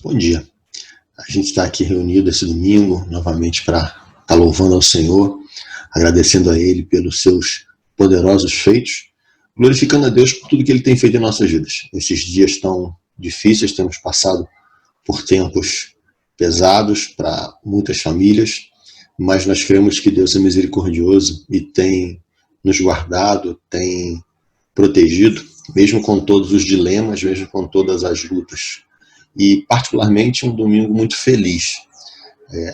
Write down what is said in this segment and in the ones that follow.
Bom dia. A gente está aqui reunido esse domingo novamente para estar louvando ao Senhor, agradecendo a Ele pelos seus poderosos feitos, glorificando a Deus por tudo que Ele tem feito em nossas vidas. Esses dias tão difíceis, temos passado por tempos pesados para muitas famílias, mas nós cremos que Deus é misericordioso e tem nos guardado, tem protegido, mesmo com todos os dilemas, mesmo com todas as lutas. E particularmente um domingo muito feliz.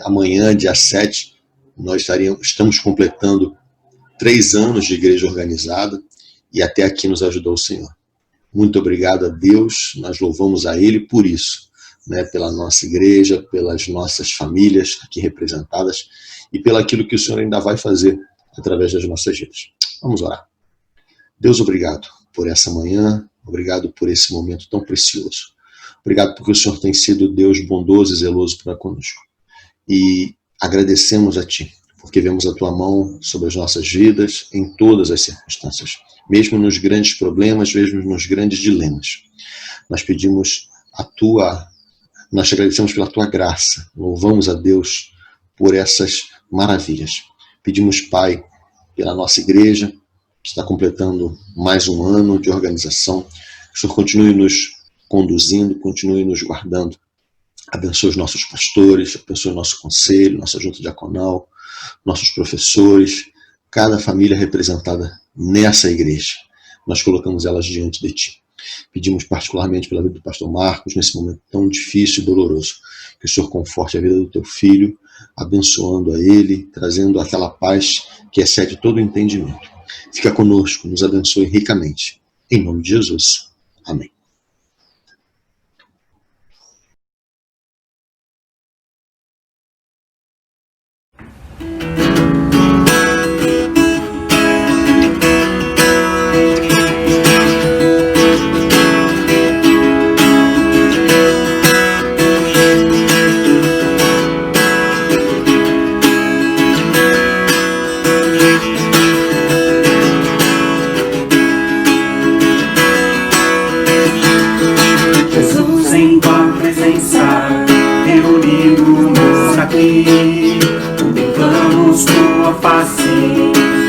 Amanhã, dia 7, nós estamos completando 3 anos de igreja organizada e até aqui nos ajudou o Senhor. Muito obrigado a Deus, nós louvamos a Ele por isso, pela nossa igreja, pelas nossas famílias aqui representadas e pelo aquilo que o Senhor ainda vai fazer através das nossas vidas. Vamos orar. Deus, obrigado por essa manhã, obrigado por esse momento tão precioso. Obrigado porque o Senhor tem sido Deus bondoso e zeloso para conosco. E agradecemos a Ti, porque vemos a Tua mão sobre as nossas vidas em todas as circunstâncias, mesmo nos grandes problemas, mesmo nos grandes dilemas. Nós agradecemos pela Tua graça, louvamos a Deus por essas maravilhas. Pedimos, Pai, pela nossa igreja, que está completando mais um ano de organização, que o Senhor continue nos conduzindo, continue nos guardando. Abençoe os nossos pastores, abençoe o nosso conselho, nossa junta diaconal, nossos professores, cada família representada nessa igreja. Nós colocamos elas diante de Ti. Pedimos particularmente pela vida do pastor Marcos, nesse momento tão difícil e doloroso, que o Senhor conforte a vida do Teu filho, abençoando a ele, trazendo aquela paz que excede todo o entendimento. Fica conosco, nos abençoe ricamente. Em nome de Jesus. Amém. Contemplamos Tua face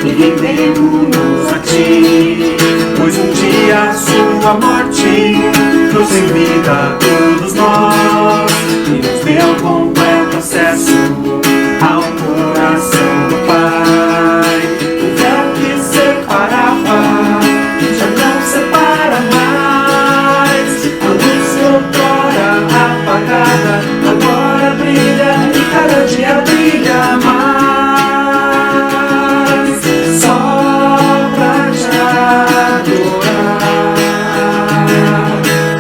e rendemos a Ti, pois um dia a Sua morte trouxe vida a todos nós e nos deu completo acesso ao coração do Pai. O véu que separava já não separa mais, a luz outrora apagada agora brilha e cada dia brilha mais. Só pra te adorar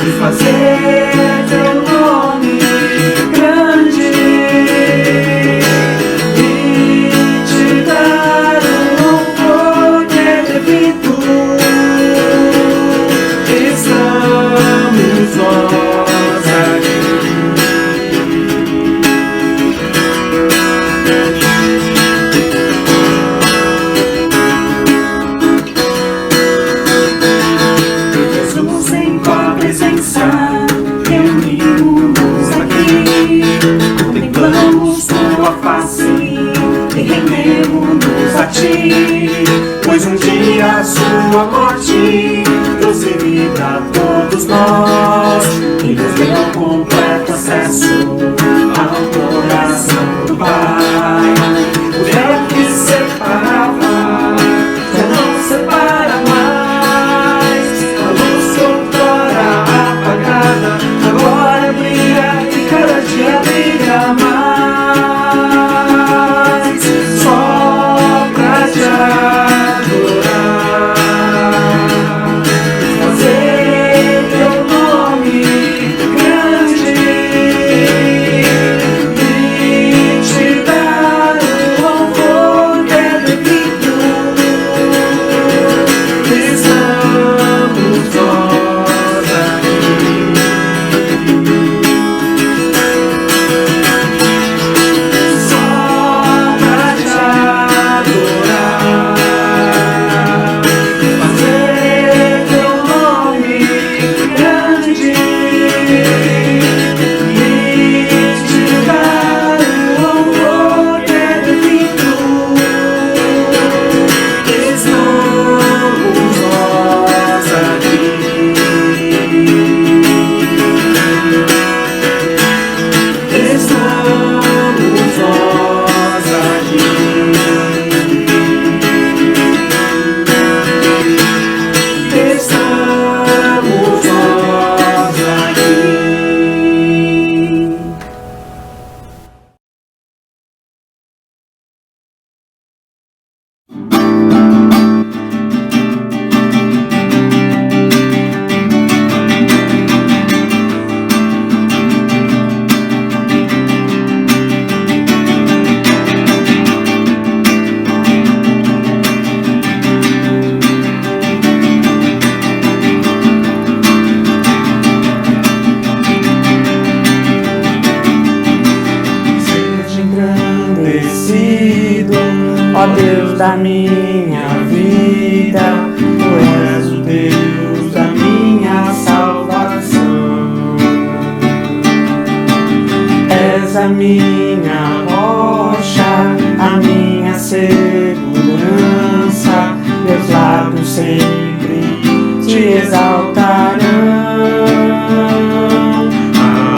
e fazer Teu nome grande e te dar o louvor que é devido. Estamos nós aqui. Jesus, em Tua presença, reunimos aqui, contemplamos Tua face e rendemos a Ti, pois um dia a Sua morte trouxe vida a todos nós e nos deu completo acesso ao coração do Pai. O véu que separava já não separa mais, a luz outrora apagada agora brilha e cada dia brilha mais. Só pra te adorar, fazer Teu nome grande Deus da minha vida, Tu és o Deus da minha salvação. És a minha rocha, a minha segurança, meus lábios sempre te exaltarão.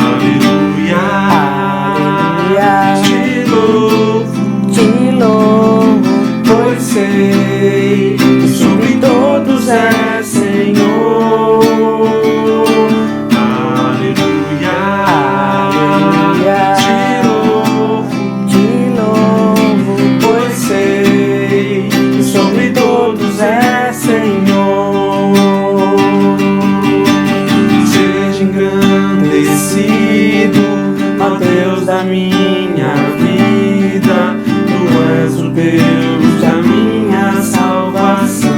Aleluia, aleluia, te louvo, pois sei que sobre todos é Senhor. Aleluia, aleluia, te louvo, pois sei que sobre todos é Senhor. Seja engrandecido, ó Deus da minha vida, Tu és o Deus da minha salvação.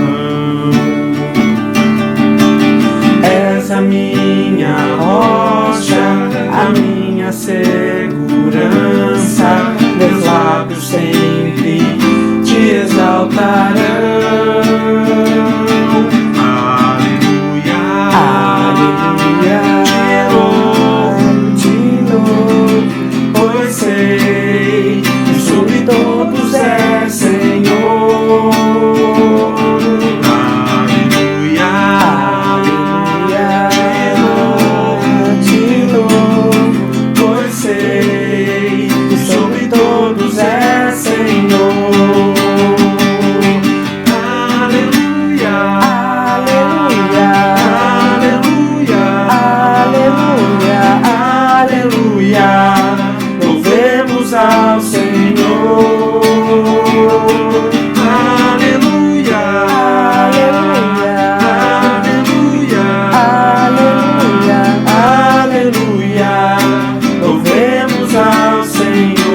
És a minha rocha, a minha segurança, meus lábios sempre te exaltarão. Aleluia, aleluia, te louvo, pois sei que sobre todos é Senhor. Aleluia, aleluia, te louvo, pois sei que sobre todos é Senhor. Aleluia, aleluia, aleluia, aleluia, louvemos ao Senhor. Aleluia, aleluia, aleluia, aleluia, louvemos ao Senhor.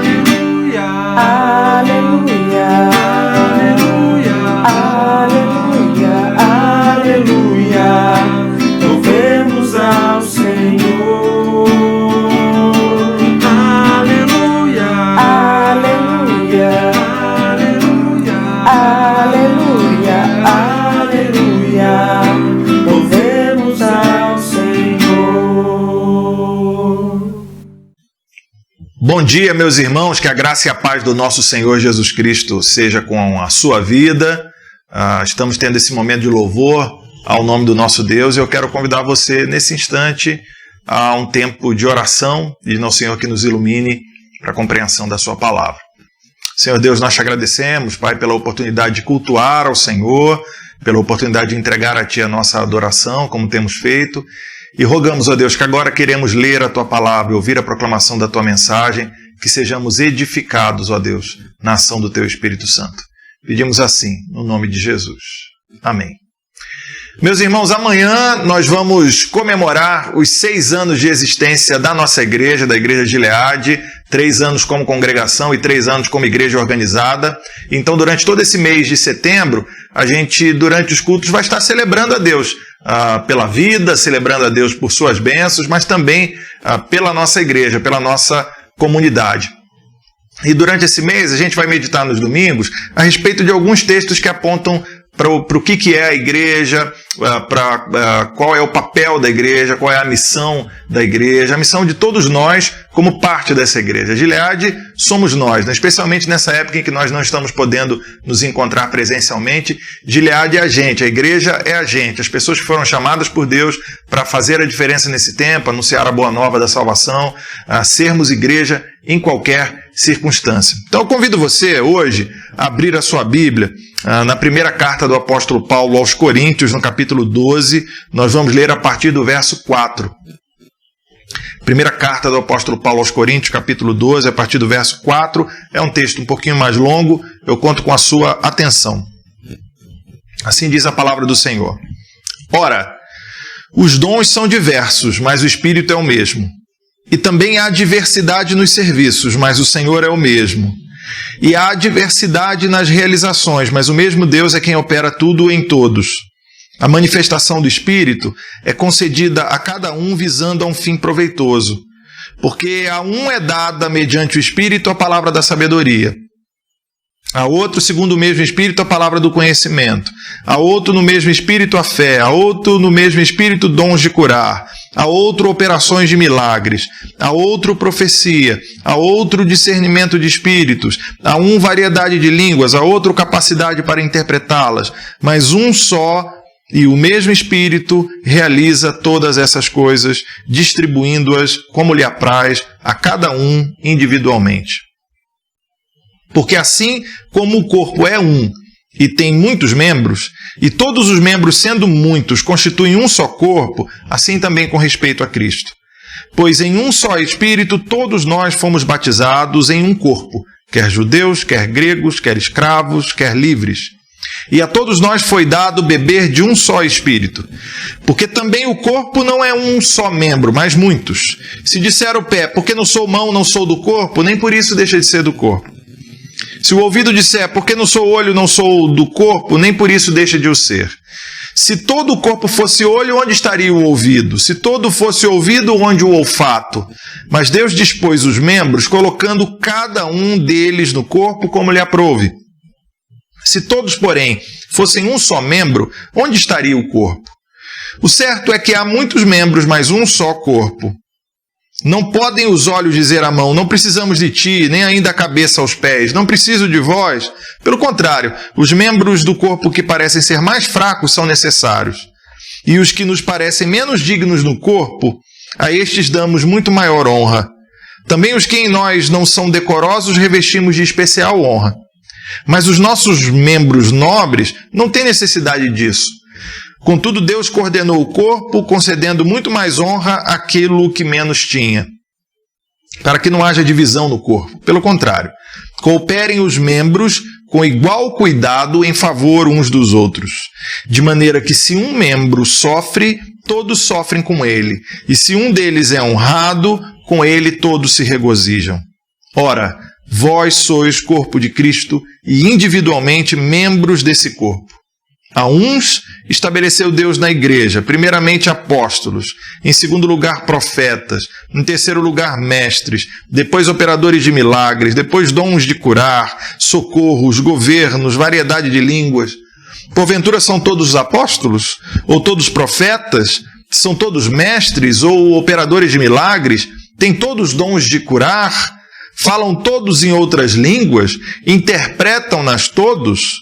Aleluia, aleluia, aleluia, louvemos ao Senhor. Aleluia, aleluia, aleluia, aleluia, louvemos ao Senhor. Bom dia, meus irmãos, que a graça e a paz do nosso Senhor Jesus Cristo seja com a sua vida. Estamos tendo esse momento de louvor ao nome do nosso Deus e eu quero convidar você nesse instante a um tempo de oração, pedindo ao Senhor que nos ilumine para a compreensão da sua palavra. Senhor Deus, nós te agradecemos, Pai, pela oportunidade de cultuar ao Senhor, pela oportunidade de entregar a Ti a nossa adoração, como temos feito. E rogamos, ó Deus, que agora queremos ler a Tua palavra e ouvir a proclamação da Tua mensagem, que sejamos edificados, ó Deus, na ação do Teu Espírito Santo. Pedimos assim, no nome de Jesus. Amém. Meus irmãos, amanhã nós vamos comemorar os 6 anos de existência da nossa igreja, da Igreja Gileade, 3 anos como congregação e 3 anos como igreja organizada. Então, durante todo esse mês de setembro, a gente, durante os cultos, vai estar celebrando a Deus pela vida, celebrando a Deus por suas bênçãos, mas também pela nossa igreja, pela nossa comunidade. E durante esse mês, a gente vai meditar nos domingos a respeito de alguns textos que apontam para o que é a igreja, para qual é o papel da igreja, qual é a missão da igreja, a missão de todos nós como parte dessa igreja. Gileade somos nós, né? Especialmente nessa época em que nós não estamos podendo nos encontrar presencialmente. Gileade é a gente, a igreja é a gente, as pessoas que foram chamadas por Deus para fazer a diferença nesse tempo, anunciar a boa nova da salvação, sermos igreja em qualquer circunstância. Então eu convido você hoje a abrir a sua Bíblia na primeira carta do apóstolo Paulo aos Coríntios, no capítulo 12, nós vamos ler a partir do verso 4. Primeira carta do apóstolo Paulo aos Coríntios, capítulo 12, a partir do verso 4, é um texto um pouquinho mais longo, eu conto com a sua atenção. Assim diz a palavra do Senhor. Ora, os dons são diversos, mas o Espírito é o mesmo. E também há diversidade nos serviços, mas o Senhor é o mesmo. E há diversidade nas realizações, mas o mesmo Deus é quem opera tudo em todos. A manifestação do Espírito é concedida a cada um visando a um fim proveitoso, porque a um é dada mediante o Espírito a palavra da sabedoria, a outro, segundo o mesmo Espírito, a palavra do conhecimento, a outro no mesmo Espírito a fé, a outro no mesmo Espírito dons de curar, a outro operações de milagres, a outro profecia, a outro discernimento de espíritos, a um variedade de línguas, a outro capacidade para interpretá-las, mas um só e o mesmo Espírito realiza todas essas coisas, distribuindo-as como lhe apraz a cada um individualmente. Porque assim como o corpo é um e tem muitos membros, e todos os membros sendo muitos constituem um só corpo, assim também com respeito a Cristo. Pois em um só Espírito todos nós fomos batizados em um corpo, quer judeus, quer gregos, quer escravos, quer livres. E a todos nós foi dado beber de um só Espírito. Porque também o corpo não é um só membro, mas muitos. Se disser o pé, porque não sou mão, não sou do corpo, nem por isso deixa de ser do corpo. Se o ouvido disser, porque não sou olho, não sou do corpo, nem por isso deixa de o ser. Se todo o corpo fosse olho, onde estaria o ouvido? Se todo fosse ouvido, onde o olfato? Mas Deus dispôs os membros, colocando cada um deles no corpo como lhe aprouve. Se todos, porém, fossem um só membro, onde estaria o corpo? O certo é que há muitos membros, mas um só corpo. Não podem os olhos dizer à mão, não precisamos de ti, nem ainda a cabeça aos pés, não preciso de vós. Pelo contrário, os membros do corpo que parecem ser mais fracos são necessários. E os que nos parecem menos dignos no corpo, a estes damos muito maior honra. Também os que em nós não são decorosos revestimos de especial honra. Mas os nossos membros nobres não têm necessidade disso. Contudo, Deus coordenou o corpo, concedendo muito mais honra àquilo que menos tinha, para que não haja divisão no corpo. Pelo contrário, cooperem os membros com igual cuidado em favor uns dos outros, de maneira que se um membro sofre, todos sofrem com ele, e se um deles é honrado, com ele todos se regozijam. Ora, vós sois corpo de Cristo e individualmente membros desse corpo. A uns estabeleceu Deus na igreja, primeiramente apóstolos, em segundo lugar profetas, em terceiro lugar mestres, depois operadores de milagres, depois dons de curar, socorros, governos, variedade de línguas. Porventura são todos apóstolos? Ou todos profetas? São todos mestres ou operadores de milagres? Têm todos dons de curar? Falam todos em outras línguas? Interpretam-nas todos?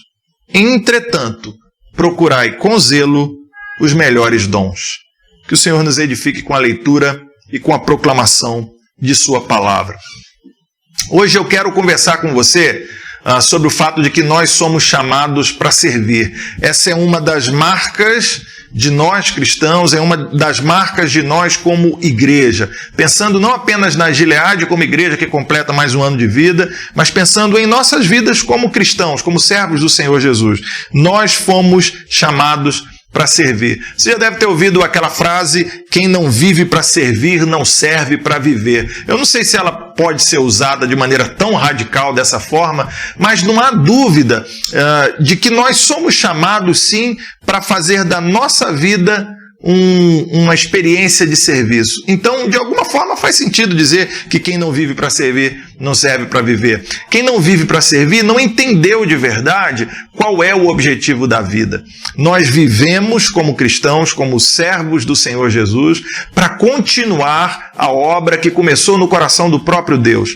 Entretanto, procurai com zelo os melhores dons. Que o Senhor nos edifique com a leitura e com a proclamação de sua palavra. Hoje eu quero conversar com você sobre o fato de que nós somos chamados para servir. Essa é uma das marcas de nós cristãos, é uma das marcas de nós como igreja. Pensando não apenas na Gileade como igreja que completa mais um ano de vida, mas pensando em nossas vidas como cristãos, como servos do Senhor Jesus. Nós fomos chamados para servir. Você já deve ter ouvido aquela frase, quem não vive para servir, não serve para viver. Eu não sei se ela pode ser usada de maneira tão radical dessa forma, mas não há dúvida de que nós somos chamados sim para fazer da nossa vida uma experiência de serviço. Então, de alguma forma, faz sentido dizer que quem não vive para servir, não serve para viver. Quem não vive para servir não entendeu de verdade qual é o objetivo da vida. Nós vivemos como cristãos, como servos do Senhor Jesus, para continuar a obra que começou no coração do próprio Deus.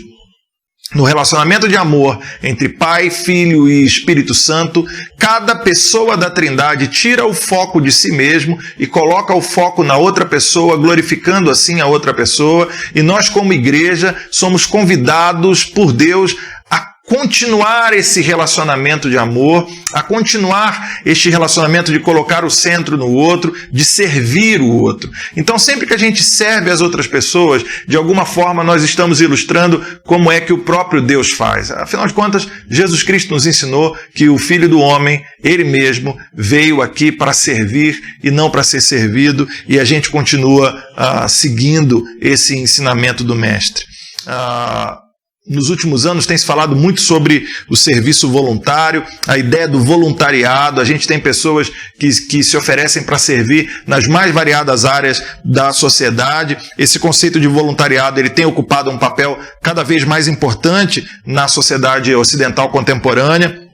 No relacionamento de amor entre Pai, Filho e Espírito Santo, cada pessoa da Trindade tira o foco de si mesmo e coloca o foco na outra pessoa, glorificando assim a outra pessoa. E nós, como igreja, somos convidados por Deus a continuar esse relacionamento de amor, a continuar este relacionamento de colocar o centro no outro, de servir o outro. Então, sempre que a gente serve as outras pessoas, de alguma forma nós estamos ilustrando como é que o próprio Deus faz. Afinal de contas, Jesus Cristo nos ensinou que o Filho do Homem, Ele mesmo, veio aqui para servir e não para ser servido, e a gente continua seguindo esse ensinamento do Mestre. Nos últimos anos tem se falado muito sobre o serviço voluntário, a ideia do voluntariado. A gente tem pessoas que se oferecem para servir nas mais variadas áreas da sociedade. Esse conceito de voluntariado ele tem ocupado um papel cada vez mais importante na sociedade ocidental contemporânea.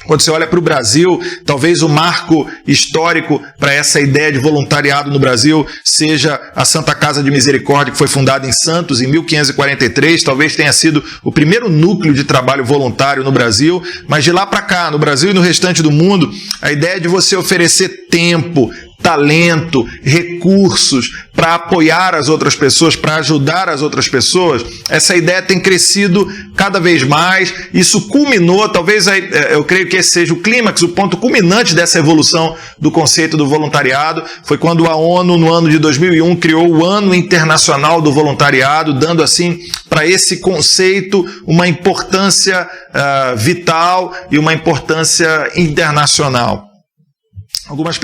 Quando você olha para o Brasil, talvez o marco histórico para essa ideia de voluntariado no Brasil seja a Santa Casa de Misericórdia, que foi fundada em Santos em 1543. Talvez tenha sido o primeiro núcleo de trabalho voluntário no Brasil. Mas de lá para cá, no Brasil e no restante do mundo, a ideia de você oferecer tempo, talento, recursos para apoiar as outras pessoas, para ajudar as outras pessoas, essa ideia tem crescido cada vez mais. Isso culminou, talvez eu creio que esse seja o clímax, o ponto culminante dessa evolução do conceito do voluntariado, foi quando a ONU, no ano de 2001, criou o Ano Internacional do Voluntariado, dando assim para esse conceito uma importância vital e uma importância internacional. Algumas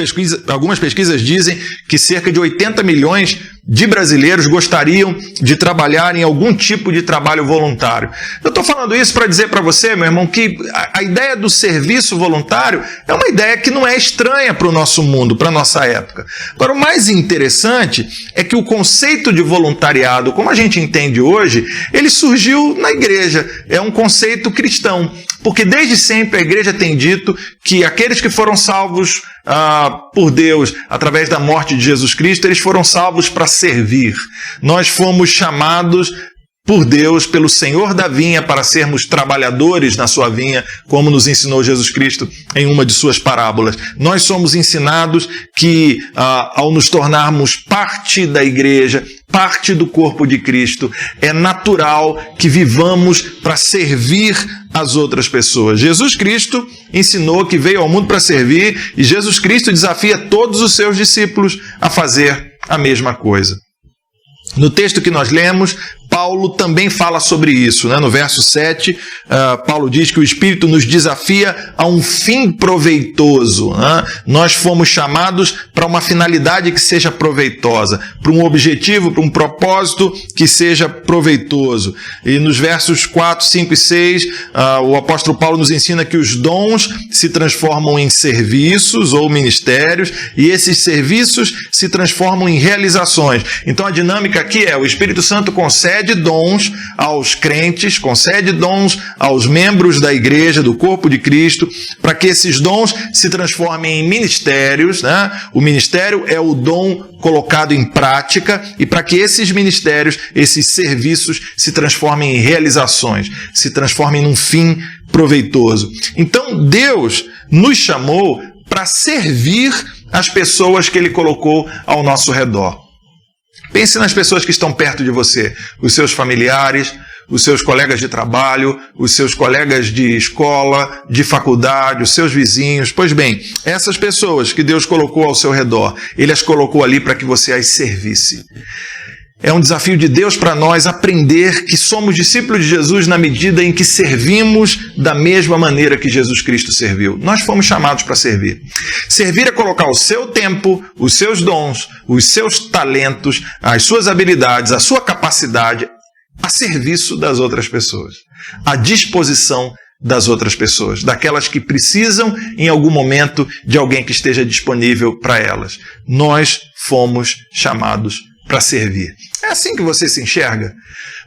pesquisas dizem que cerca de 80 milhões de brasileiros gostariam de trabalhar em algum tipo de trabalho voluntário. Eu estou falando isso para dizer para você, meu irmão, que a ideia do serviço voluntário é uma ideia que não é estranha para o nosso mundo, para a nossa época. Agora, o mais interessante é que o conceito de voluntariado, como a gente entende hoje, ele surgiu na igreja. É um conceito cristão, porque desde sempre a igreja tem dito que aqueles que foram salvos por Deus, através da morte de Jesus Cristo, eles foram salvos para servir. Nós fomos chamados por Deus, pelo Senhor da vinha, para sermos trabalhadores na sua vinha, como nos ensinou Jesus Cristo em uma de suas parábolas. Nós somos ensinados que, ao nos tornarmos parte da igreja, parte do corpo de Cristo, é natural que vivamos para servir as outras pessoas. Jesus Cristo ensinou que veio ao mundo para servir, e Jesus Cristo desafia todos os seus discípulos a fazer a mesma coisa. No texto que nós lemos, Paulo também fala sobre isso, né? No verso 7, Paulo diz que o Espírito nos desafia a um fim proveitoso, né? Nós fomos chamados para uma finalidade que seja proveitosa, para um objetivo, para um propósito que seja proveitoso. E nos versos 4, 5 e 6, o apóstolo Paulo nos ensina que os dons se transformam em serviços ou ministérios, e esses serviços se transformam em realizações. Então a dinâmica aqui é: o Espírito Santo concede dons aos crentes, concede dons aos membros da igreja, do corpo de Cristo, para que esses dons se transformem em ministérios, né? O ministério é o dom colocado em prática, e para que esses ministérios, esses serviços se transformem em realizações, se transformem num fim proveitoso. Então Deus nos chamou para servir as pessoas que Ele colocou ao nosso redor. Pense nas pessoas que estão perto de você, os seus familiares, os seus colegas de trabalho, os seus colegas de escola, de faculdade, os seus vizinhos. Pois bem, essas pessoas que Deus colocou ao seu redor, Ele as colocou ali para que você as servisse. É um desafio de Deus para nós aprender que somos discípulos de Jesus na medida em que servimos da mesma maneira que Jesus Cristo serviu. Nós fomos chamados para servir. Servir é colocar o seu tempo, os seus dons, os seus talentos, as suas habilidades, a sua capacidade a serviço das outras pessoas, à disposição das outras pessoas, daquelas que precisam em algum momento de alguém que esteja disponível para elas. Nós fomos chamados para servir. É assim que você se enxerga?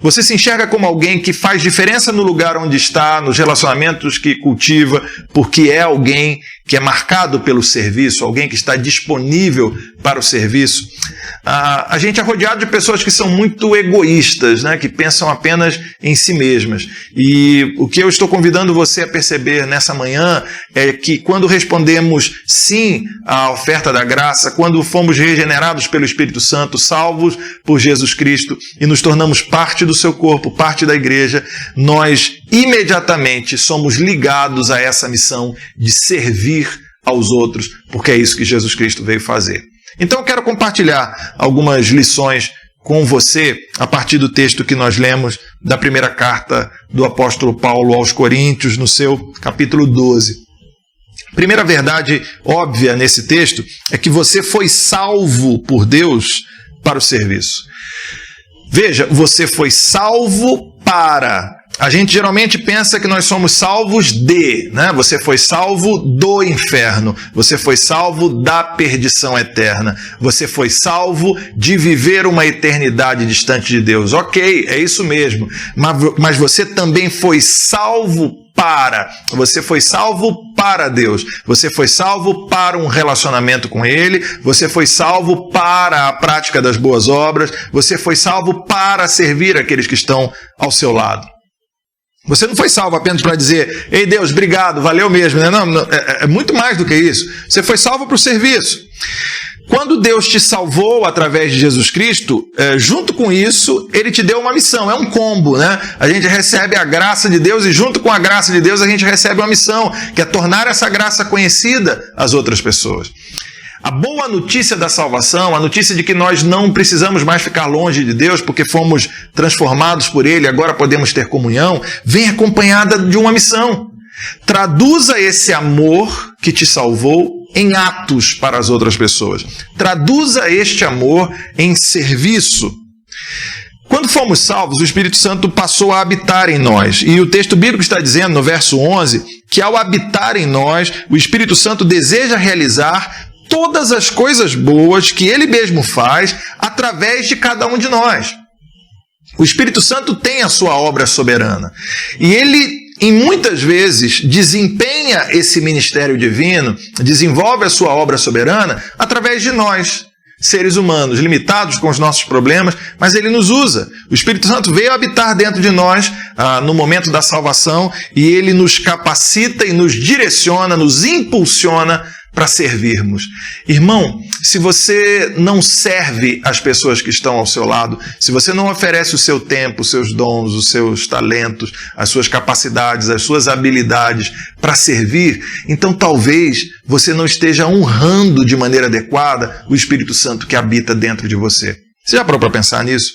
Você se enxerga como alguém que faz diferença no lugar onde está, nos relacionamentos que cultiva, porque é alguém que é marcado pelo serviço, alguém que está disponível para o serviço? A gente é rodeado de pessoas que são muito egoístas, né? Que pensam apenas em si mesmas. E o que eu estou convidando você a perceber nessa manhã é que quando respondemos sim à oferta da graça, quando fomos regenerados pelo Espírito Santo, salvos por Jesus Cristo e nos tornamos parte do seu corpo, parte da igreja, nós imediatamente somos ligados a essa missão de servir aos outros, porque é isso que Jesus Cristo veio fazer. Então eu quero compartilhar algumas lições com você a partir do texto que nós lemos da primeira carta do apóstolo Paulo aos Coríntios, no seu capítulo 12. Primeira verdade óbvia nesse texto é que você foi salvo por Deus para o serviço. Veja, você foi salvo para A gente geralmente pensa que nós somos salvos de, né? Você foi salvo do inferno, você foi salvo da perdição eterna, você foi salvo de viver uma eternidade distante de Deus. Ok, é isso mesmo, mas você também foi salvo você foi salvo para Deus, você foi salvo para um relacionamento com Ele, você foi salvo para a prática das boas obras, você foi salvo para servir aqueles que estão ao seu lado. Você não foi salvo apenas para dizer, ei Deus, obrigado, valeu mesmo, né? Não, é muito mais do que isso. Você foi salvo para o serviço. Quando Deus te salvou através de Jesus Cristo, junto com isso, Ele te deu uma missão, é um combo, né? A gente recebe a graça de Deus e junto com a graça de Deus a gente recebe uma missão, que é tornar essa graça conhecida às outras pessoas. A boa notícia da salvação, a notícia de que nós não precisamos mais ficar longe de Deus porque fomos transformados por Ele, agora podemos ter comunhão, vem acompanhada de uma missão. Traduza esse amor que te salvou em atos para as outras pessoas. Traduza este amor em serviço. Quando fomos salvos, o Espírito Santo passou a habitar em nós. E o texto bíblico está dizendo, no verso 11, que ao habitar em nós, o Espírito Santo deseja realizar todas as coisas boas que Ele mesmo faz através de cada um de nós. O Espírito Santo tem a sua obra soberana. E Ele, em muitas vezes, desempenha esse ministério divino, desenvolve a sua obra soberana através de nós, seres humanos, limitados com os nossos problemas, mas Ele nos usa. O Espírito Santo veio habitar dentro de nós no momento da salvação e Ele nos capacita e nos direciona, nos impulsiona para servirmos. Irmão, se você não serve as pessoas que estão ao seu lado, se você não oferece o seu tempo, os seus dons, os seus talentos, as suas capacidades, as suas habilidades para servir, então talvez você não esteja honrando de maneira adequada o Espírito Santo que habita dentro de você. Você já parou para pensar nisso?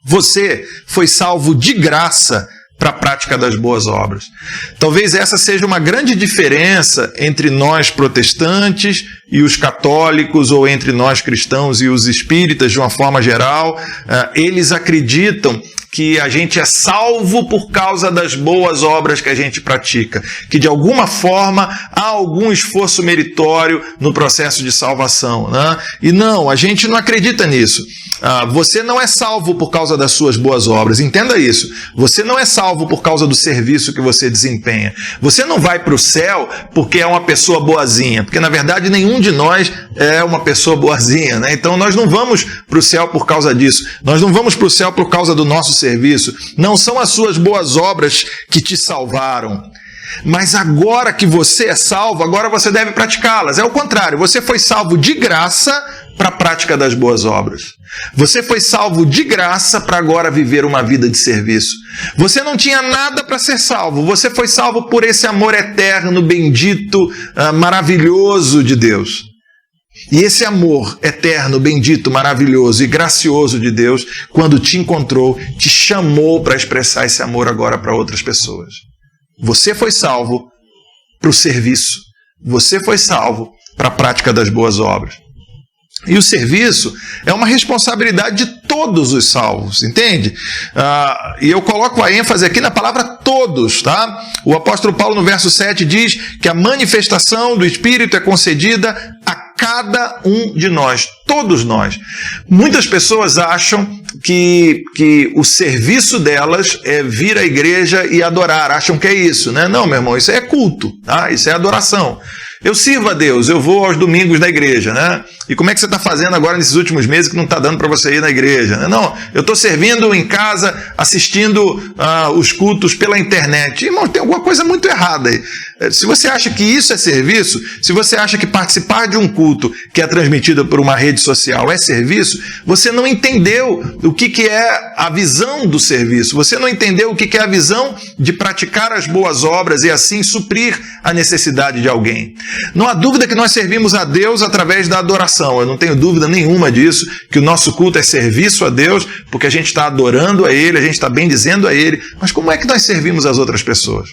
Você foi salvo de graça para a prática das boas obras. Talvez essa seja uma grande diferença entre nós protestantes e os católicos, ou entre nós cristãos e os espíritas de uma forma geral. Eles acreditam que a gente é salvo por causa das boas obras que a gente pratica, que de alguma forma há algum esforço meritório no processo de salvação, né? E não, a gente não acredita nisso. Você não é salvo por causa das suas boas obras, entenda isso. Você não é salvo por causa do serviço que você desempenha. Você não vai para o céu porque é uma pessoa boazinha, porque na verdade nenhum de nós é uma pessoa boazinha, né? Então nós não vamos para o céu por causa disso. Nós não vamos para o céu por causa do nosso serviço. Não são as suas boas obras que te salvaram. Mas agora que você é salvo, agora você deve praticá-las. É o contrário, você foi salvo de graça para a prática das boas obras. Você foi salvo de graça para agora viver uma vida de serviço. Você não tinha nada para ser salvo, você foi salvo por esse amor eterno, bendito, maravilhoso de Deus. E esse amor eterno, bendito, maravilhoso e gracioso de Deus, quando te encontrou, te chamou para expressar esse amor agora para outras pessoas. Você foi salvo para o serviço. Você foi salvo para a prática das boas obras. E o serviço é uma responsabilidade de todos os salvos, entende? E eu coloco a ênfase aqui na palavra todos, tá? O apóstolo Paulo no verso 7 diz que a manifestação do Espírito é concedida a cada um de nós, todos nós. Muitas pessoas acham que o serviço delas é vir à igreja e adorar, acham que é isso, né? Não, meu irmão, isso é culto, tá? Isso é adoração. Eu sirvo a Deus, eu vou aos domingos da igreja, né? E como é que você está fazendo agora nesses últimos meses que não está dando para você ir na igreja? Né? Não, eu estou servindo em casa, assistindo os cultos pela internet. Irmão, tem alguma coisa muito errada aí. Se você acha que isso é serviço, se você acha que participar de um culto que é transmitido por uma rede social é serviço, você não entendeu o que é a visão do serviço. Você não entendeu o que é a visão de praticar as boas obras e assim suprir a necessidade de alguém. Não há dúvida que nós servimos a Deus através da adoração. Eu não tenho dúvida nenhuma disso, que o nosso culto é serviço a Deus, porque a gente está adorando a Ele, a gente está bendizendo a Ele. Mas como é que nós servimos as outras pessoas?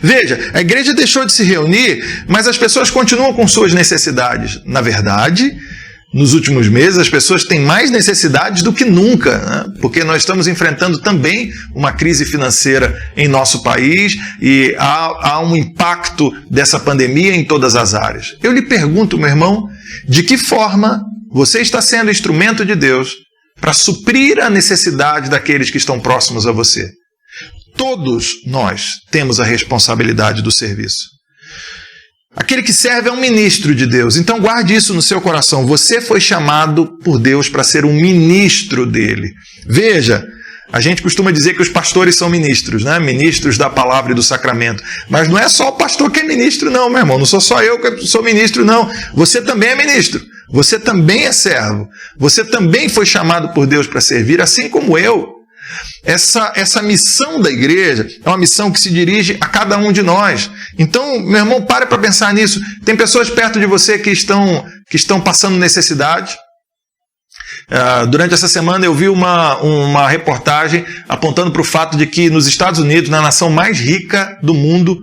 Veja, a igreja deixou de se reunir, mas as pessoas continuam com suas necessidades. Na verdade, nos últimos meses, as pessoas têm mais necessidades do que nunca, né? Porque nós estamos enfrentando também uma crise financeira em nosso país e há um impacto dessa pandemia em todas as áreas. Eu lhe pergunto, meu irmão, de que forma você está sendo instrumento de Deus para suprir a necessidade daqueles que estão próximos a você? Todos nós temos a responsabilidade do serviço. Aquele que serve é um ministro de Deus. Então guarde isso no seu coração. Você foi chamado por Deus para ser um ministro dele. Veja, a gente costuma dizer que os pastores são ministros, né? Ministros da palavra e do sacramento. Mas não é só o pastor que é ministro, não, meu irmão. Não sou só eu que sou ministro, não. Você também é ministro. Você também é servo. Você também foi chamado por Deus para servir, assim como eu. Essa missão da igreja é uma missão que se dirige a cada um de nós. Então, meu irmão, pare para pensar nisso. Tem pessoas perto de você que estão passando necessidade. Durante essa semana eu vi uma reportagem apontando para o fato de que nos Estados Unidos, na nação mais rica do mundo,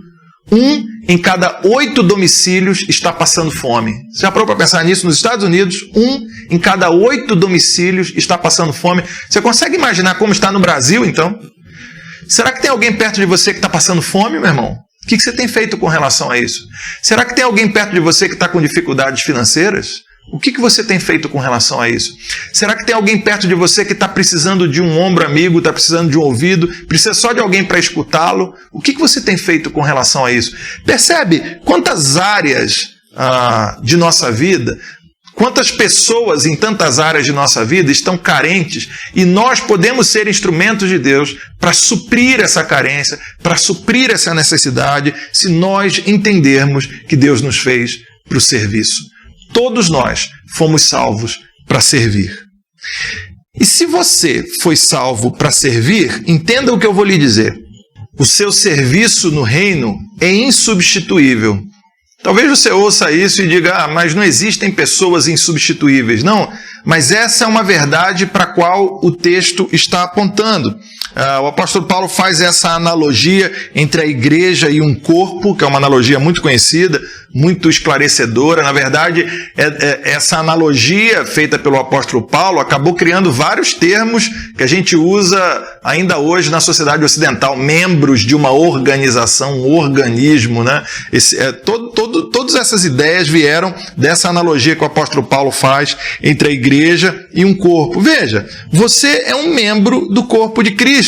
1 em cada 8 domicílios está passando fome. Você já parou para pensar nisso? Nos Estados Unidos, 1 em cada 8 domicílios está passando fome. Você consegue imaginar como está no Brasil, então? Será que tem alguém perto de você que está passando fome, meu irmão? O que você tem feito com relação a isso? Será que tem alguém perto de você que está com dificuldades financeiras? O que você tem feito com relação a isso? Será que tem alguém perto de você que está precisando de um ombro amigo, está precisando de um ouvido, precisa só de alguém para escutá-lo? O que você tem feito com relação a isso? Percebe quantas áreas de nossa vida, quantas pessoas em tantas áreas de nossa vida estão carentes e nós podemos ser instrumentos de Deus para suprir essa carência, para suprir essa necessidade, se nós entendermos que Deus nos fez para o serviço. Todos nós fomos salvos para servir. E se você foi salvo para servir, entenda o que eu vou lhe dizer. O seu serviço no reino é insubstituível. Talvez você ouça isso e diga, mas não existem pessoas insubstituíveis. Não, mas essa é uma verdade para a qual o texto está apontando. O apóstolo Paulo faz essa analogia entre a igreja e um corpo, que é uma analogia muito conhecida, muito esclarecedora. Na verdade, essa analogia feita pelo apóstolo Paulo acabou criando vários termos que a gente usa ainda hoje na sociedade ocidental. Membros de uma organização, um organismo, né? Todas essas ideias vieram dessa analogia que o apóstolo Paulo faz entre a igreja e um corpo. Veja, você é um membro do corpo de Cristo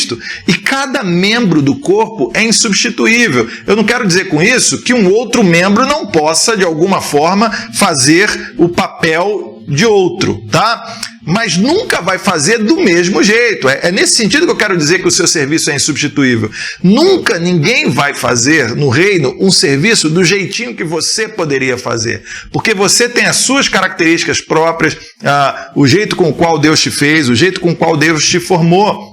e cada membro do corpo é insubstituível. Eu não quero dizer com isso que um outro membro não possa, de alguma forma, fazer o papel de outro, tá? Mas nunca vai fazer do mesmo jeito. É nesse sentido que eu quero dizer que o seu serviço é insubstituível. Nunca ninguém vai fazer no reino um serviço do jeitinho que você poderia fazer. Porque você tem as suas características próprias, o jeito com o qual Deus te fez, o jeito com o qual Deus te formou.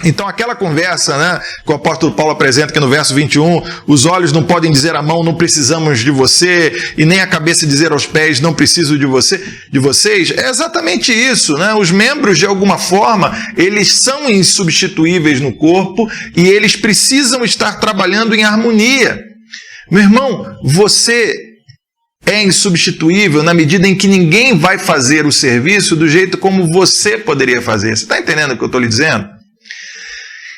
Então aquela conversa, né, que o apóstolo Paulo apresenta aqui no verso 21, os olhos não podem dizer à mão, não precisamos de você, e nem a cabeça dizer aos pés, não preciso de vocês, é exatamente isso, né? Os membros, de alguma forma, eles são insubstituíveis no corpo e eles precisam estar trabalhando em harmonia. Meu irmão, você é insubstituível na medida em que ninguém vai fazer o serviço do jeito como você poderia fazer. Você está entendendo o que eu estou lhe dizendo?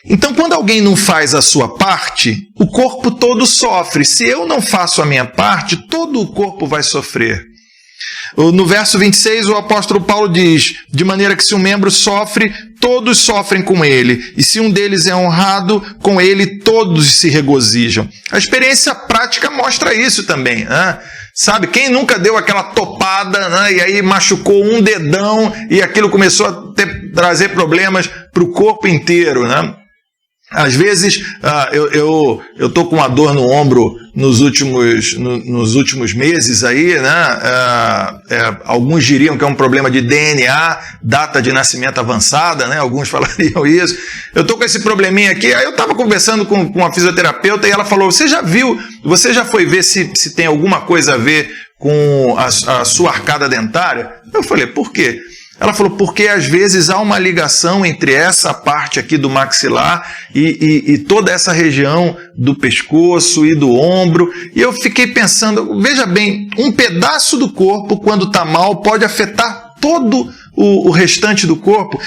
Então, quando alguém não faz a sua parte, o corpo todo sofre. Se eu não faço a minha parte, todo o corpo vai sofrer. No verso 26, o apóstolo Paulo diz, de maneira que se um membro sofre, todos sofrem com ele. E se um deles é honrado, com ele todos se regozijam. A experiência prática mostra isso também, né? Sabe, quem nunca deu aquela topada, né, e aí machucou um dedão e aquilo começou a trazer problemas para o corpo inteiro, né? Às vezes eu estou com uma dor no ombro nos últimos meses aí, né? Alguns diriam que é um problema de DNA, data de nascimento avançada, né? Alguns falariam isso. Eu estou com esse probleminha aqui, aí eu estava conversando com uma fisioterapeuta e ela falou, você já foi ver se tem alguma coisa a ver com a sua arcada dentária? Eu falei, por quê? Ela falou, porque às vezes há uma ligação entre essa parte aqui do maxilar e toda essa região do pescoço e do ombro. E eu fiquei pensando, veja bem, um pedaço do corpo, quando está mal, pode afetar todo o restante do corpo.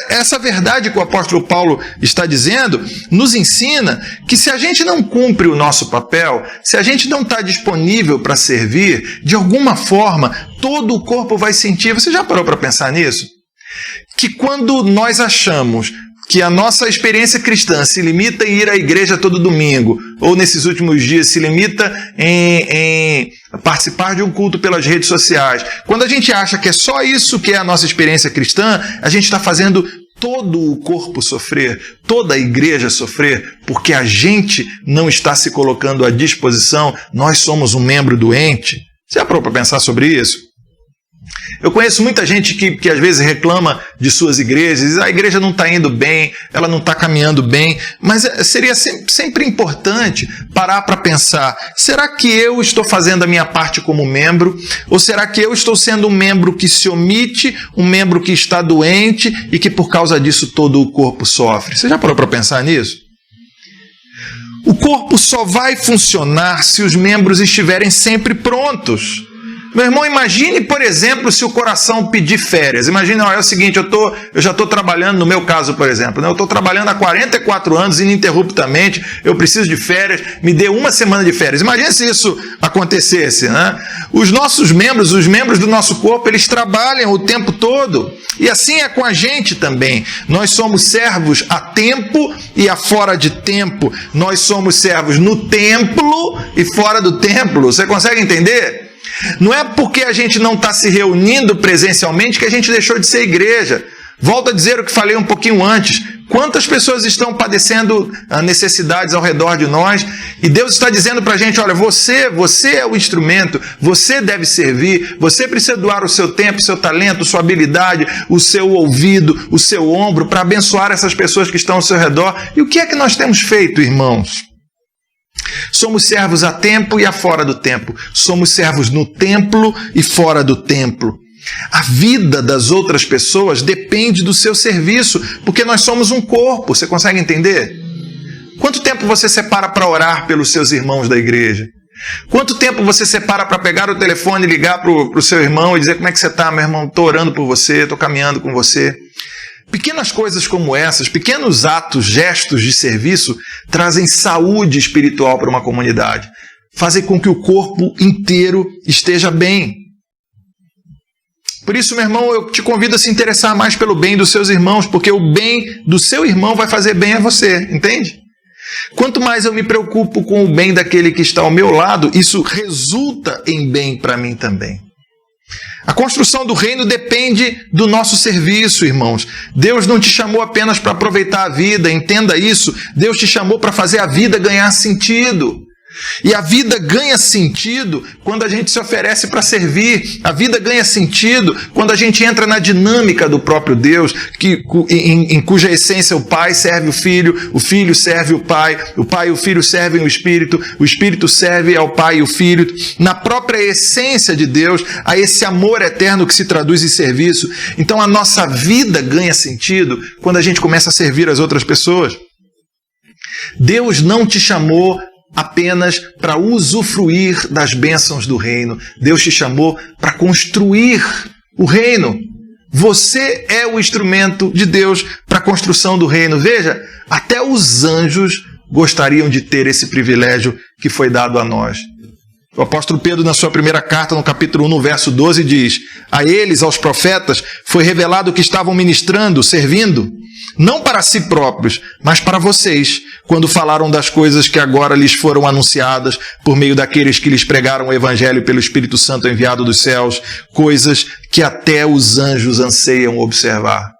Essa verdade que o apóstolo Paulo está dizendo nos ensina que se a gente não cumpre o nosso papel, se a gente não está disponível para servir, de alguma forma, todo o corpo vai sentir. Você já parou para pensar nisso? Que quando nós achamos que a nossa experiência cristã se limita em ir à igreja todo domingo, ou nesses últimos dias se limita em participar de um culto pelas redes sociais, quando a gente acha que é só isso que é a nossa experiência cristã, a gente está fazendo todo o corpo sofrer, toda a igreja sofrer, porque a gente não está se colocando à disposição, nós somos um membro doente. Você já parou para pensar sobre isso? Eu conheço muita gente que às vezes reclama de suas igrejas, diz, a igreja não está indo bem, ela não está caminhando bem, mas seria sempre importante parar para pensar, será que eu estou fazendo a minha parte como membro? Ou será que eu estou sendo um membro que se omite, um membro que está doente e que por causa disso todo o corpo sofre? Você já parou para pensar nisso? O corpo só vai funcionar se os membros estiverem sempre prontos. Meu irmão, imagine, por exemplo, se o coração pedir férias. Imagine, é o seguinte, eu já estou trabalhando, no meu caso, por exemplo, né? Eu estou trabalhando há 44 anos ininterruptamente, eu preciso de férias, me dê uma semana de férias. Imagine se isso acontecesse, né? Os nossos membros, os membros do nosso corpo, eles trabalham o tempo todo. E assim é com a gente também. Nós somos servos a tempo e a fora de tempo. Nós somos servos no templo e fora do templo. Você consegue entender? Não é porque a gente não está se reunindo presencialmente que a gente deixou de ser igreja. Volto a dizer o que falei um pouquinho antes. Quantas pessoas estão padecendo necessidades ao redor de nós? E Deus está dizendo para a gente, olha, você é o instrumento, você deve servir, você precisa doar o seu tempo, o seu talento, sua habilidade, o seu ouvido, o seu ombro, para abençoar essas pessoas que estão ao seu redor. E o que é que nós temos feito, irmãos? Somos servos a tempo e a fora do tempo. Somos servos no templo e fora do templo. A vida das outras pessoas depende do seu serviço, porque nós somos um corpo. Você consegue entender? Quanto tempo você separa para orar pelos seus irmãos da igreja? Quanto tempo você separa para pegar o telefone e ligar para o seu irmão e dizer, como é que você está, meu irmão? Estou orando por você, estou caminhando com você. Pequenas coisas como essas, pequenos atos, gestos de serviço, trazem saúde espiritual para uma comunidade. Fazem com que o corpo inteiro esteja bem. Por isso, meu irmão, eu te convido a se interessar mais pelo bem dos seus irmãos, porque o bem do seu irmão vai fazer bem a você, entende? Quanto mais eu me preocupo com o bem daquele que está ao meu lado, isso resulta em bem para mim também. A construção do reino depende do nosso serviço, irmãos. Deus não te chamou apenas para aproveitar a vida, entenda isso. Deus te chamou para fazer a vida ganhar sentido. E a vida ganha sentido quando a gente se oferece para servir. A vida ganha sentido quando a gente entra na dinâmica do próprio Deus, em cuja essência o Pai serve o Filho serve o Pai e o Filho servem o Espírito serve ao Pai e o Filho. Na própria essência de Deus, há esse amor eterno que se traduz em serviço. Então a nossa vida ganha sentido quando a gente começa a servir as outras pessoas. Deus não te chamou apenas para usufruir das bênçãos do reino. Deus te chamou para construir o reino. Você é o instrumento de Deus para a construção do reino. Veja, até os anjos gostariam de ter esse privilégio que foi dado a nós. O apóstolo Pedro, na sua primeira carta, no capítulo 1, no verso 12, diz: a eles, aos profetas, foi revelado que estavam ministrando, servindo, não para si próprios, mas para vocês, quando falaram das coisas que agora lhes foram anunciadas por meio daqueles que lhes pregaram o Evangelho pelo Espírito Santo enviado dos céus, coisas que até os anjos anseiam observar.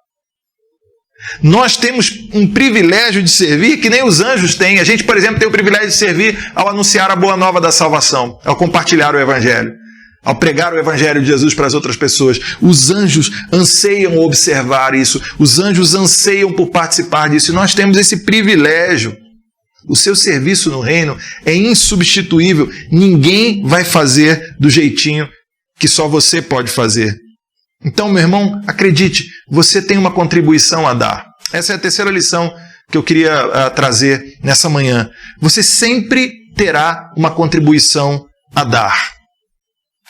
Nós temos um privilégio de servir que nem os anjos têm. A gente, por exemplo, tem o privilégio de servir ao anunciar a boa nova da salvação, ao compartilhar o Evangelho, ao pregar o Evangelho de Jesus para as outras pessoas. Os anjos anseiam observar isso, os anjos anseiam por participar disso, e nós temos esse privilégio. O seu serviço no reino é insubstituível. Ninguém vai fazer do jeitinho que só você pode fazer. Então, meu irmão, acredite, você tem uma contribuição a dar. Essa é a terceira lição que eu queria trazer nessa manhã. Você sempre terá uma contribuição a dar.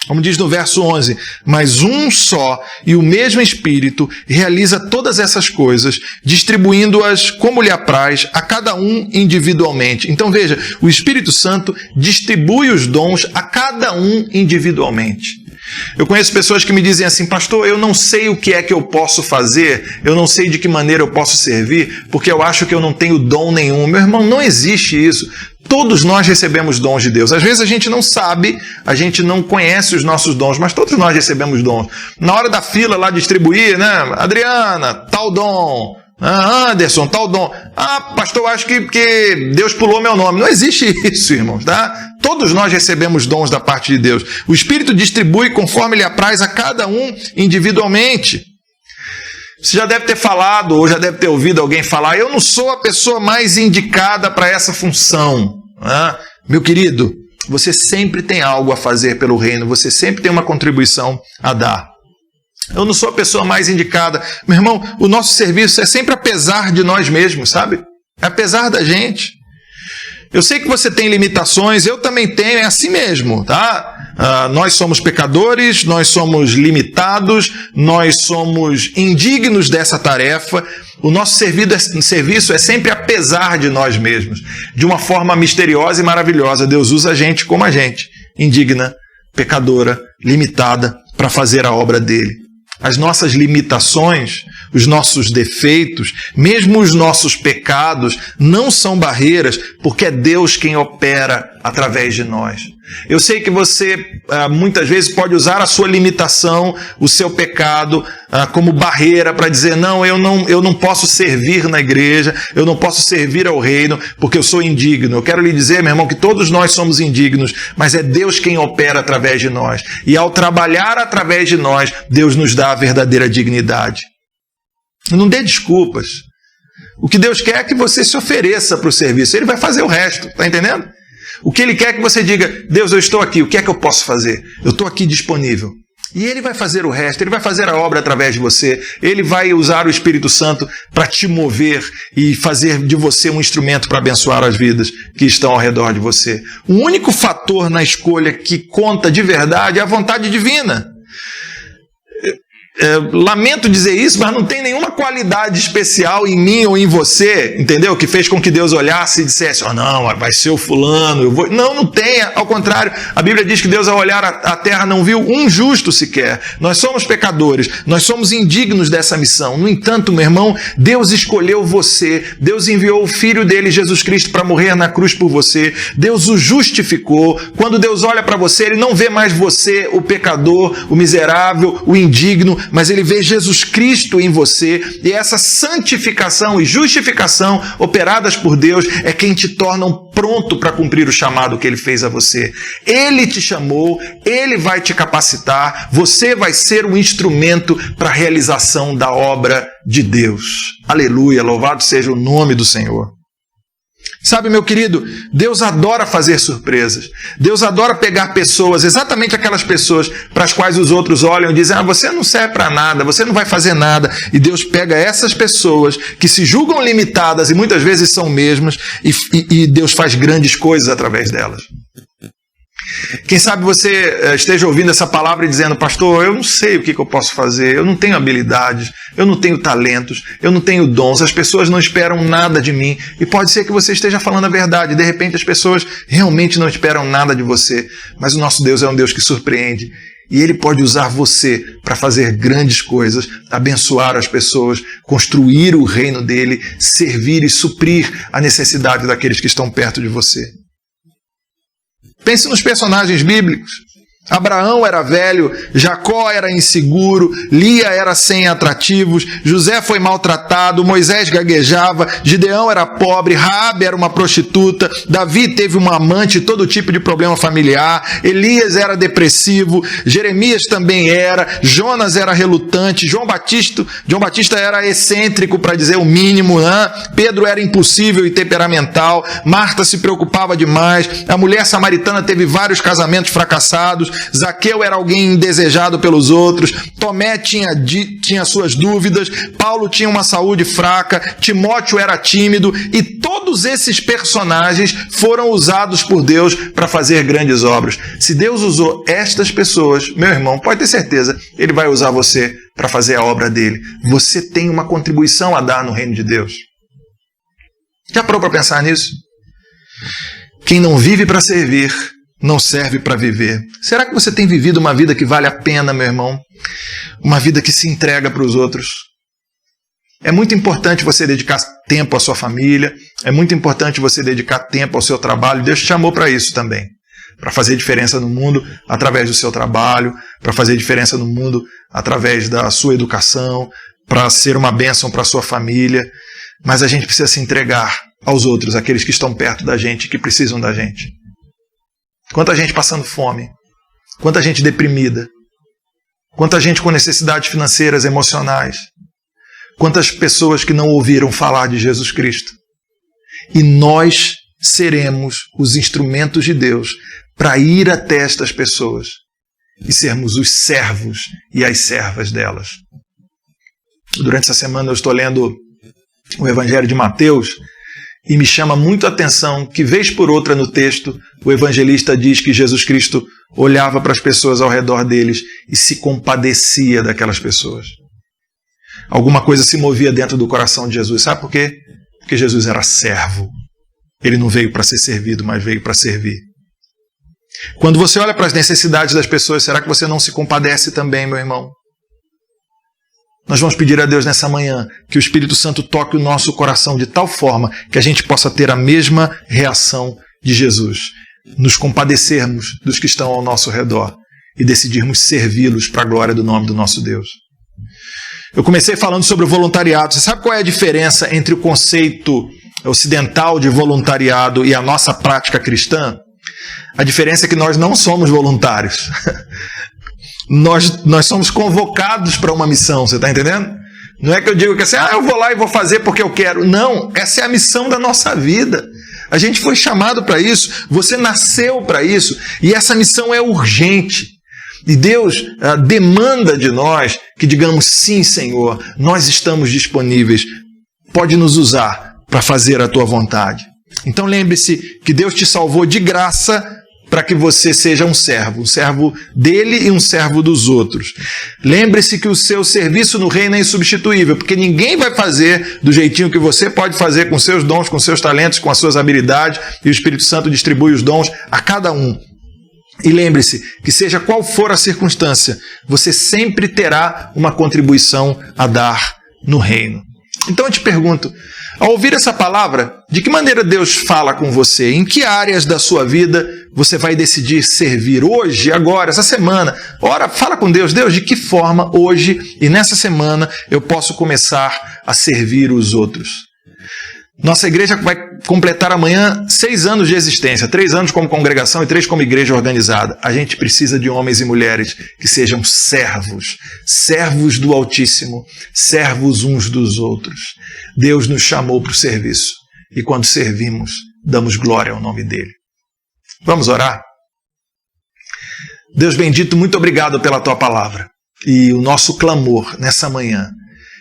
Como diz no verso 11, mas um só e o mesmo Espírito realiza todas essas coisas, distribuindo-as como lhe apraz a cada um individualmente. Então veja, o Espírito Santo distribui os dons a cada um individualmente. Eu conheço pessoas que me dizem assim, pastor, eu não sei o que é que eu posso fazer, eu não sei de que maneira eu posso servir, porque eu acho que eu não tenho dom nenhum. Meu irmão, não existe isso. Todos nós recebemos dons de Deus. Às vezes a gente não sabe, a gente não conhece os nossos dons, mas todos nós recebemos dons. Na hora da fila lá distribuir, né? Adriana, tal dom. Anderson, tal dom. Pastor, acho que Deus pulou meu nome. Não existe isso, irmãos, tá? Todos nós recebemos dons da parte de Deus. O Espírito distribui conforme lhe apraz a cada um individualmente. Você já deve ter falado, ou já deve ter ouvido alguém falar, eu não sou a pessoa mais indicada para essa função. Meu querido, você sempre tem algo a fazer pelo reino, você sempre tem uma contribuição a dar. Eu não sou a pessoa mais indicada. Meu irmão, o nosso serviço é sempre apesar de nós mesmos, sabe? É apesar da gente. Eu sei que você tem limitações, eu também tenho, é assim mesmo, tá? Nós somos pecadores, nós somos limitados, nós somos indignos dessa tarefa. O nosso serviço é sempre apesar de nós mesmos. De uma forma misteriosa e maravilhosa, Deus usa a gente como a gente, indigna, pecadora, limitada, para fazer a obra dele. As nossas limitações, os nossos defeitos, mesmo os nossos pecados, não são barreiras, porque é Deus quem opera através de nós. Eu sei que você muitas vezes pode usar a sua limitação, o seu pecado, como barreira para dizer, não, eu não posso servir na igreja, eu não posso servir ao reino, porque eu sou indigno. Eu quero lhe dizer, meu irmão, que todos nós somos indignos, mas é Deus quem opera através de nós. E ao trabalhar através de nós, Deus nos dá a verdadeira dignidade. Não dê desculpas. O que Deus quer é que você se ofereça para o serviço. Ele vai fazer o resto, está entendendo? O que Ele quer é que você diga, Deus, eu estou aqui, o que é que eu posso fazer? Eu estou aqui disponível. E Ele vai fazer o resto, Ele vai fazer a obra através de você. Ele vai usar o Espírito Santo para te mover e fazer de você um instrumento para abençoar as vidas que estão ao redor de você. O único fator na escolha que conta de verdade é a vontade divina. Lamento dizer isso, mas não tem nenhuma qualidade especial em mim ou em você, entendeu? Que fez com que Deus olhasse e dissesse, não, vai ser o fulano, eu vou... Não tem, ao contrário, a Bíblia diz que Deus ao olhar a terra não viu um justo sequer. Nós somos pecadores, nós somos indignos dessa missão. No entanto, meu irmão, Deus escolheu você, Deus enviou o Filho dele, Jesus Cristo, para morrer na cruz por você, Deus o justificou. Quando Deus olha para você, Ele não vê mais você, o pecador, o miserável, o indigno, mas Ele vê Jesus Cristo em você, e essa santificação e justificação operadas por Deus é quem te tornam pronto para cumprir o chamado que Ele fez a você. Ele te chamou, Ele vai te capacitar, você vai ser um instrumento para a realização da obra de Deus. Aleluia, louvado seja o nome do Senhor. Sabe, meu querido, Deus adora fazer surpresas. Deus adora pegar pessoas, exatamente aquelas pessoas para as quais os outros olham e dizem, você não serve para nada, você não vai fazer nada. E Deus pega essas pessoas que se julgam limitadas e muitas vezes são mesmas, e Deus faz grandes coisas através delas. Quem sabe você esteja ouvindo essa palavra e dizendo, pastor, eu não sei o que eu posso fazer, eu não tenho habilidades, eu não tenho talentos, eu não tenho dons, as pessoas não esperam nada de mim. E pode ser que você esteja falando a verdade, de repente as pessoas realmente não esperam nada de você, mas o nosso Deus é um Deus que surpreende. E Ele pode usar você para fazer grandes coisas, abençoar as pessoas, construir o reino dEle, servir e suprir a necessidade daqueles que estão perto de você. Pense nos personagens bíblicos. Abraão era velho, Jacó era inseguro, Lia era sem atrativos, José foi maltratado, Moisés gaguejava, Gideão era pobre, Raabe era uma prostituta, Davi teve uma amante, todo tipo de problema familiar, Elias era depressivo, Jeremias também era, Jonas era relutante, João Batista era excêntrico, para dizer o mínimo, Pedro era impossível e temperamental, Marta se preocupava demais, a mulher samaritana teve vários casamentos fracassados, Zaqueu era alguém indesejado pelos outros, Tomé tinha suas dúvidas, Paulo tinha uma saúde fraca, Timóteo era tímido, e todos esses personagens foram usados por Deus para fazer grandes obras. Se Deus usou estas pessoas, meu irmão, pode ter certeza, Ele vai usar você para fazer a obra dele. Você tem uma contribuição a dar no reino de Deus. Já parou para pensar nisso? Quem não vive para servir, não serve para viver. Será que você tem vivido uma vida que vale a pena, meu irmão? Uma vida que se entrega para os outros? É muito importante você dedicar tempo à sua família, é muito importante você dedicar tempo ao seu trabalho. Deus te chamou para isso também, para fazer diferença no mundo através do seu trabalho, para fazer diferença no mundo através da sua educação, para ser uma bênção para a sua família. Mas a gente precisa se entregar aos outros, aqueles que estão perto da gente, que precisam da gente. Quanta gente passando fome, quanta gente deprimida, quanta gente com necessidades financeiras, emocionais, quantas pessoas que não ouviram falar de Jesus Cristo. E nós seremos os instrumentos de Deus para ir até estas pessoas e sermos os servos e as servas delas. Durante essa semana eu estou lendo o Evangelho de Mateus e me chama muito a atenção que, vez por outra no texto, o evangelista diz que Jesus Cristo olhava para as pessoas ao redor deles e se compadecia daquelas pessoas. Alguma coisa se movia dentro do coração de Jesus. Sabe por quê? Porque Jesus era servo. Ele não veio para ser servido, mas veio para servir. Quando você olha para as necessidades das pessoas, será que você não se compadece também, meu irmão? Nós vamos pedir a Deus nessa manhã que o Espírito Santo toque o nosso coração de tal forma que a gente possa ter a mesma reação de Jesus. Nos compadecermos dos que estão ao nosso redor e decidirmos servi-los para a glória do nome do nosso Deus. Eu comecei falando sobre o voluntariado. Você sabe qual é a diferença entre o conceito ocidental de voluntariado e a nossa prática cristã? A diferença é que nós não somos voluntários. Nós somos convocados para uma missão, você está entendendo? Não é que eu digo que assim, eu vou lá e vou fazer porque eu quero. Não, essa é a missão da nossa vida. A gente foi chamado para isso, você nasceu para isso, e essa missão é urgente. E Deus demanda de nós que digamos, sim, Senhor, nós estamos disponíveis, pode nos usar para fazer a tua vontade. Então lembre-se que Deus te salvou de graça para que você seja um servo dele e um servo dos outros. Lembre-se que o seu serviço no reino é insubstituível, porque ninguém vai fazer do jeitinho que você pode fazer com seus dons, com seus talentos, com as suas habilidades, e o Espírito Santo distribui os dons a cada um. E lembre-se que seja qual for a circunstância, você sempre terá uma contribuição a dar no reino. Então eu te pergunto, ao ouvir essa palavra, de que maneira Deus fala com você? Em que áreas da sua vida você vai decidir servir hoje, agora, essa semana? Ora, fala com Deus. Deus, de que forma hoje e nessa semana eu posso começar a servir os outros? Nossa igreja vai completar amanhã 6 anos de existência, 3 anos como congregação e 3 como igreja organizada. A gente precisa de homens e mulheres que sejam servos, servos do Altíssimo, servos uns dos outros. Deus nos chamou para o serviço e quando servimos, damos glória ao nome dele. Vamos orar? Deus bendito, muito obrigado pela tua palavra. E o nosso clamor nessa manhã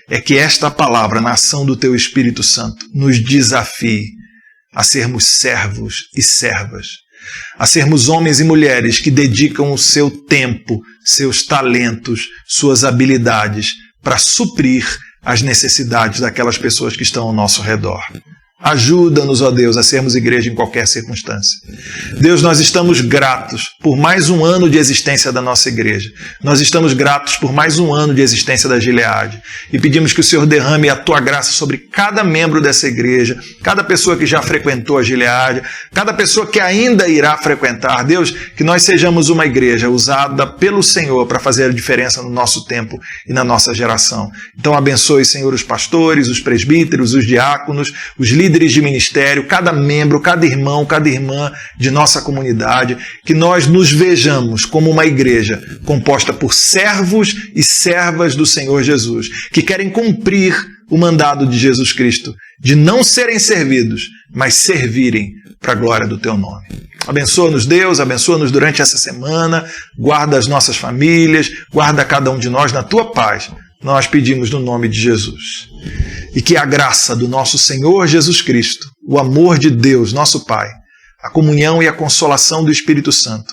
é que esta palavra, na ação do teu Espírito Santo, nos desafie a sermos servos e servas, a sermos homens e mulheres que dedicam o seu tempo, seus talentos, suas habilidades para suprir as necessidades daquelas pessoas que estão ao nosso redor. Ajuda-nos, ó Deus, a sermos igreja em qualquer circunstância. Deus, nós estamos gratos por mais um ano de existência da nossa igreja. Nós estamos gratos por mais um ano de existência da Gileade. E pedimos que o Senhor derrame a tua graça sobre cada membro dessa igreja, cada pessoa que já frequentou a Gileade, cada pessoa que ainda irá frequentar. Deus, que nós sejamos uma igreja usada pelo Senhor para fazer a diferença no nosso tempo e na nossa geração. Então abençoe, Senhor, os pastores, os presbíteros, os diáconos, os líderes de ministério, cada membro, cada irmão, cada irmã de nossa comunidade, que nós nos vejamos como uma igreja composta por servos e servas do Senhor Jesus, que querem cumprir o mandado de Jesus Cristo, de não serem servidos, mas servirem para a glória do teu nome. Abençoa-nos, Deus, abençoa-nos durante essa semana, guarda as nossas famílias, guarda cada um de nós na tua paz. Nós pedimos no nome de Jesus. E que a graça do nosso Senhor Jesus Cristo, o amor de Deus, nosso Pai, a comunhão e a consolação do Espírito Santo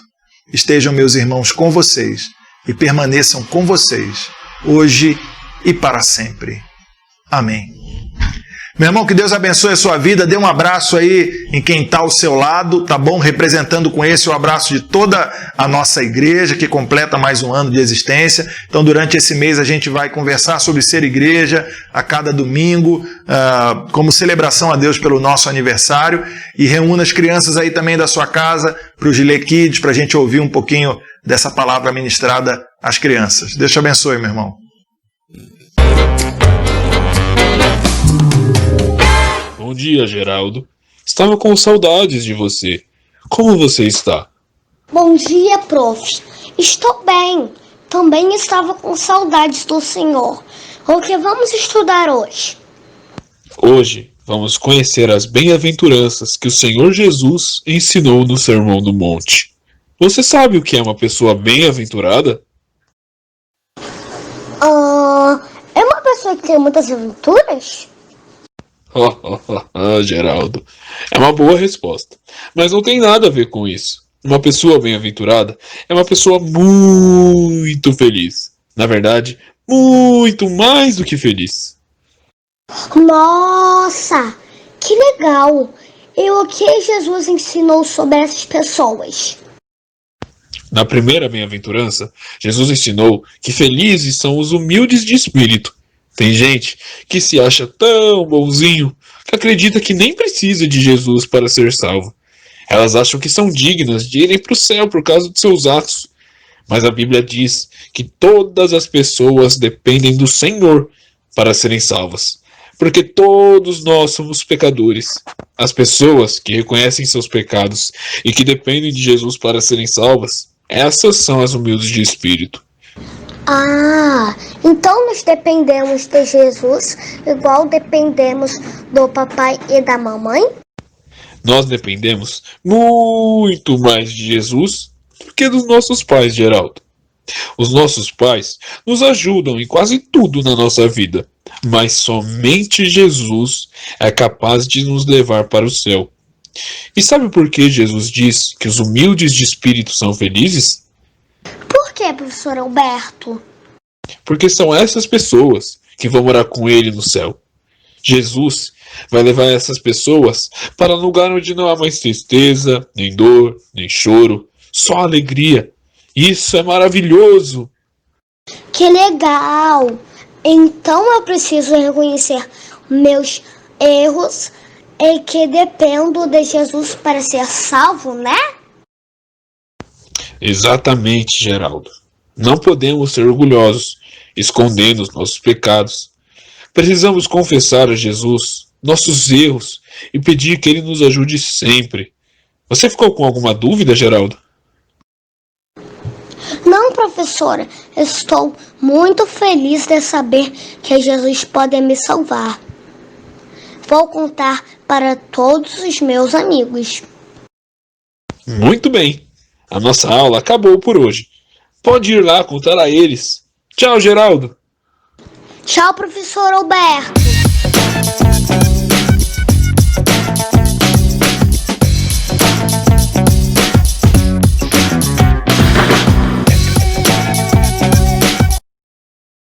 estejam, meus irmãos, com vocês e permaneçam com vocês, hoje e para sempre. Amém. Meu irmão, que Deus abençoe a sua vida. Dê um abraço aí em quem está ao seu lado, tá bom? Representando com esse o abraço de toda a nossa igreja, que completa mais um ano de existência. Então, durante esse mês, a gente vai conversar sobre ser igreja a cada domingo, como celebração a Deus pelo nosso aniversário. E reúna as crianças aí também da sua casa para o Gile Kids, para a gente ouvir um pouquinho dessa palavra ministrada às crianças. Deus te abençoe, meu irmão. Bom dia, Geraldo. Estava com saudades de você. Como você está? Bom dia, prof. Estou bem. Também estava com saudades do senhor. O que vamos estudar hoje? Hoje vamos conhecer as bem-aventuranças que o Senhor Jesus ensinou no Sermão do Monte. Você sabe o que é uma pessoa bem-aventurada? É uma pessoa que tem muitas aventuras? Geraldo, é uma boa resposta, mas não tem nada a ver com isso. Uma pessoa bem-aventurada é uma pessoa muito feliz. Na verdade, muito mais do que feliz. Nossa, que legal! E o que Jesus ensinou sobre essas pessoas? Na primeira bem-aventurança, Jesus ensinou que felizes são os humildes de espírito. Tem gente que se acha tão bonzinho que acredita que nem precisa de Jesus para ser salvo. Elas acham que são dignas de irem para o céu por causa de seus atos. Mas a Bíblia diz que todas as pessoas dependem do Senhor para serem salvas. Porque todos nós somos pecadores. As pessoas que reconhecem seus pecados e que dependem de Jesus para serem salvas, essas são as humildes de espírito. Então nós dependemos de Jesus igual dependemos do papai e da mamãe? Nós dependemos muito mais de Jesus do que dos nossos pais, Geraldo. Os nossos pais nos ajudam em quase tudo na nossa vida, mas somente Jesus é capaz de nos levar para o céu. E sabe por que Jesus diz que os humildes de espírito são felizes? Por que, professor Alberto? Porque são essas pessoas que vão morar com ele no céu. Jesus vai levar essas pessoas para um lugar onde não há mais tristeza, nem dor, nem choro, só alegria. Isso é maravilhoso! Que legal! Então eu preciso reconhecer meus erros e que dependo de Jesus para ser salvo, né? Exatamente, Geraldo. Não podemos ser orgulhosos, escondendo os nossos pecados. Precisamos confessar a Jesus nossos erros e pedir que Ele nos ajude sempre. Você ficou com alguma dúvida, Geraldo? Não, professora. Estou muito feliz de saber que Jesus pode me salvar. Vou contar para todos os meus amigos. Muito bem. A nossa aula acabou por hoje. Pode ir lá contar a eles. Tchau, Geraldo. Tchau, professor Alberto.